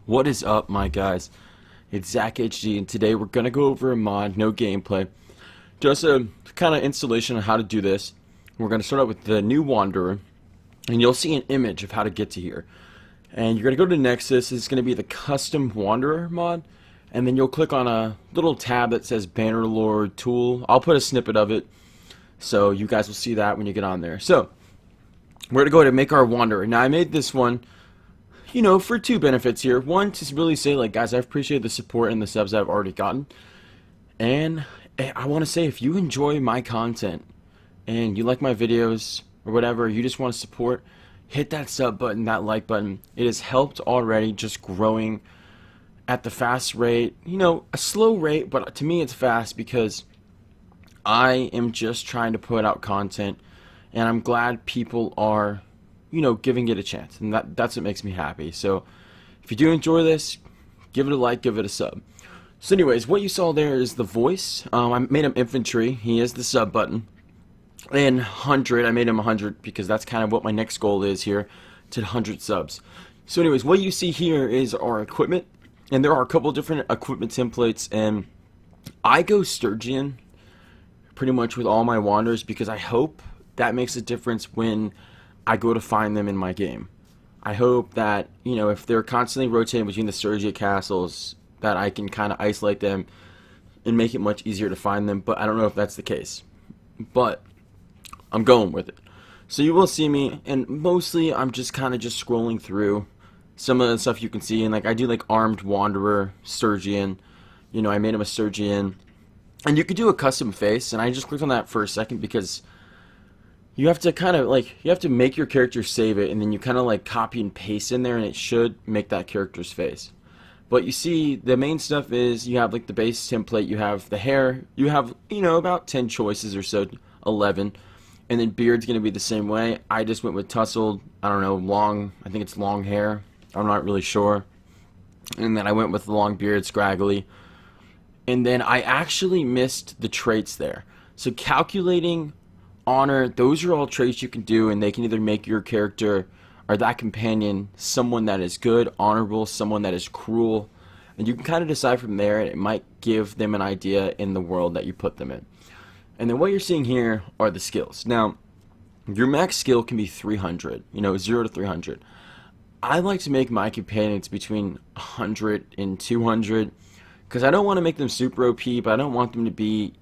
What is up, my guys? It's Zach HD, and today we're gonna go over a mod, no gameplay, just a kind of installation on how to do this. We're gonna start out with the new Wanderer, and you'll see an image of how to get to here. And you're gonna go to Nexus. It's gonna be the custom Wanderer mod, and then you'll click on a little tab that says Bannerlord tool. I'll put a snippet of it, so you guys will see that when you get on there. So we're gonna go ahead and make our Wanderer. Now I made this one, for two benefits here. One, to really say, like, guys, I appreciate the support and the subs I've already gotten. And I want to say, if you enjoy my content and you like my videos or whatever, you just want to support, hit that sub button, that like button. It has helped already, just growing at the fast rate. A slow rate, but to me it's fast because I am just trying to put out content, and I'm glad people are giving it a chance, and that's what makes me happy. So if you do enjoy this, give it a like, give it a sub. So anyways, what you saw there is the voice. I made him infantry. He is the sub button. And 100, I made him 100 because that's kind of what my next goal is here, to 100 subs. So anyways, what you see here is our equipment, and there are a couple different equipment templates, and I go Sturgeon pretty much with all my Wanderers because I hope that makes a difference when I go to find them in my game. I hope that, if they're constantly rotating between the Sturgia castles, that I can kind of isolate them and make it much easier to find them, but I don't know if that's the case. But I'm going with it. So you will see me, and mostly I'm just kind of just scrolling through some of the stuff you can see, and like I do like Armed Wanderer, Sturgian, I made him a Sturgian, and you could do a custom face, and I just clicked on that for a second because you have to kind of you have to make your character save it, and then you kind of like copy and paste in there, and it should make that character's face. But you see, the main stuff is you have like the base template, you have the hair, you have about 10 choices or so, 11, and then beard's gonna be the same way. I just went with tousled, I don't know, long, I think it's long hair, I'm not really sure, and then I went with the long beard, scraggly, and then I actually missed the traits there. So calculating honor, those are all traits you can do, and they can either make your character or that companion someone that is good, honorable, someone that is cruel, and you can kind of decide from there, and it might give them an idea in the world that you put them in. And then what you're seeing here are the skills. Now, your max skill can be 300, 0 to 300. I like to make my companions between 100 and 200 because I don't want to make them super OP, but I don't want them to be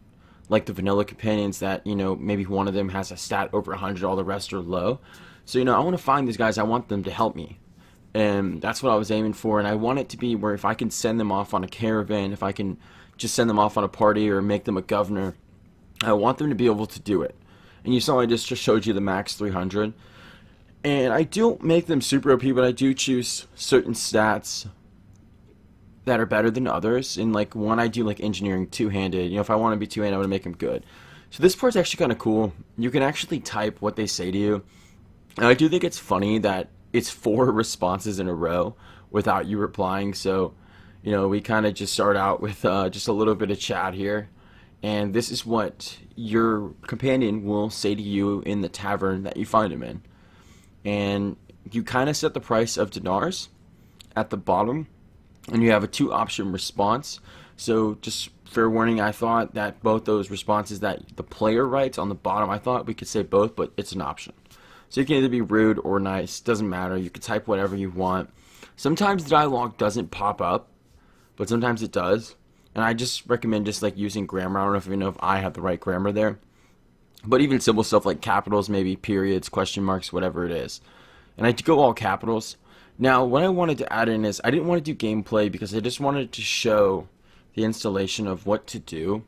like the vanilla companions that, maybe one of them has a stat over 100, all the rest are low. So, I want to find these guys, I want them to help me. And that's what I was aiming for, and I want it to be where if I can send them off on a caravan, if I can just send them off on a party or make them a governor, I want them to be able to do it. And you saw I just showed you the max 300. And I don't make them super OP, but I do choose certain stats that are better than others. And like one, I do like engineering two-handed. If I want to be two-handed, I want to make them good. So this part's actually kind of cool. You can actually type what they say to you. And I do think it's funny that it's 4 responses in a row without you replying. So, we kind of just start out with just a little bit of chat here. And this is what your companion will say to you in the tavern that you find him in. And you kind of set the price of dinars at the bottom, and you have a 2-option response. So just fair warning, I thought that both those responses that the player writes on the bottom, I thought we could say both, but it's an option. So you can either be rude or nice, doesn't matter. You can type whatever you want. Sometimes the dialogue doesn't pop up, but sometimes it does. And I just recommend just like using grammar. I don't know if I have the right grammar there. But even simple stuff like capitals, maybe periods, question marks, whatever it is. And I go all capitals. Now, what I wanted to add in is I didn't want to do gameplay because I just wanted to show the installation of what to do.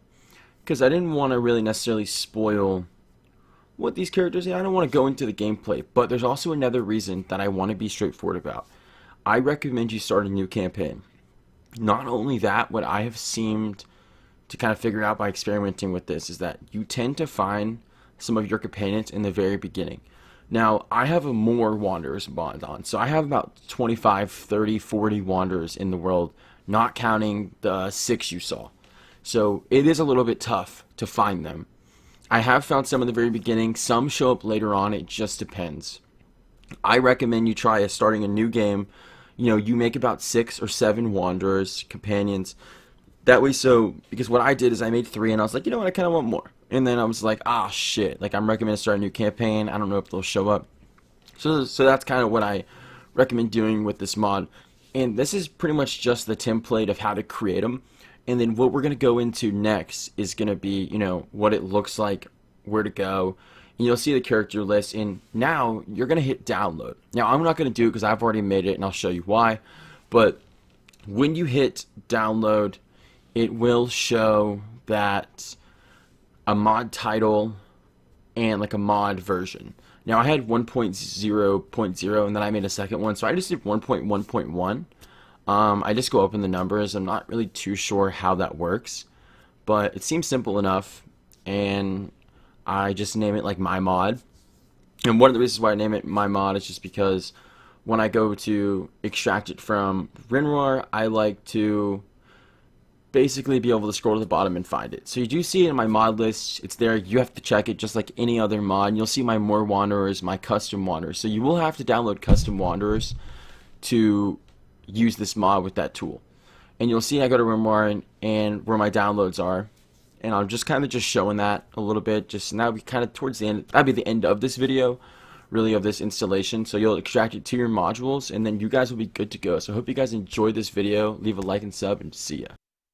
Because I didn't want to really necessarily spoil what these characters are. I don't want to go into the gameplay. But there's also another reason that I want to be straightforward about. I recommend you start a new campaign. Not only that, what I have seemed to kind of figure out by experimenting with this is that you tend to find some of your companions in the very beginning. Now, I have a more Wanderers bond on, so I have about 25, 30, 40 Wanderers in the world, not counting the 6 you saw. So it is a little bit tough to find them. I have found some in the very beginning, some show up later on, it just depends. I recommend you try starting a new game, you make about 6 or 7 wanderers, companions. That way, so, because what I did is I made 3, and I was like, you know what, I kind of want more. And then I was like, ah, shit, like, I'm recommending start a new campaign. I don't know if they'll show up. So that's kind of what I recommend doing with this mod. And this is pretty much just the template of how to create them. And then what we're going to go into next is going to be, what it looks like, where to go. And you'll see the character list. And now you're going to hit download. Now, I'm not going to do it because I've already made it, and I'll show you why. But when you hit download, it will show that a mod title and like a mod version. Now I had 1.0.0 and then I made a second one, so I just did 1.1.1. I just go open the numbers. I'm not really too sure how that works, but it seems simple enough, and I just name it like my mod. And one of the reasons why I name it my mod is just because when I go to extract it from WinRAR, I like to basically be able to scroll to the bottom and find it. So you do see it in my mod list. It's there. You have to check it just like any other mod. You'll see my more wanderers, my custom wanderers. So you will have to download custom wanderers to use this mod with that tool. And you'll see I go to WinRAR and where my downloads are. And I'm just kind of just showing that a little bit. Just now, we kind of towards the end. That'd be the end of this video, really, of this installation. So you'll extract it to your modules, and then you guys will be good to go. So I hope you guys enjoyed this video. Leave a like and sub, and see ya.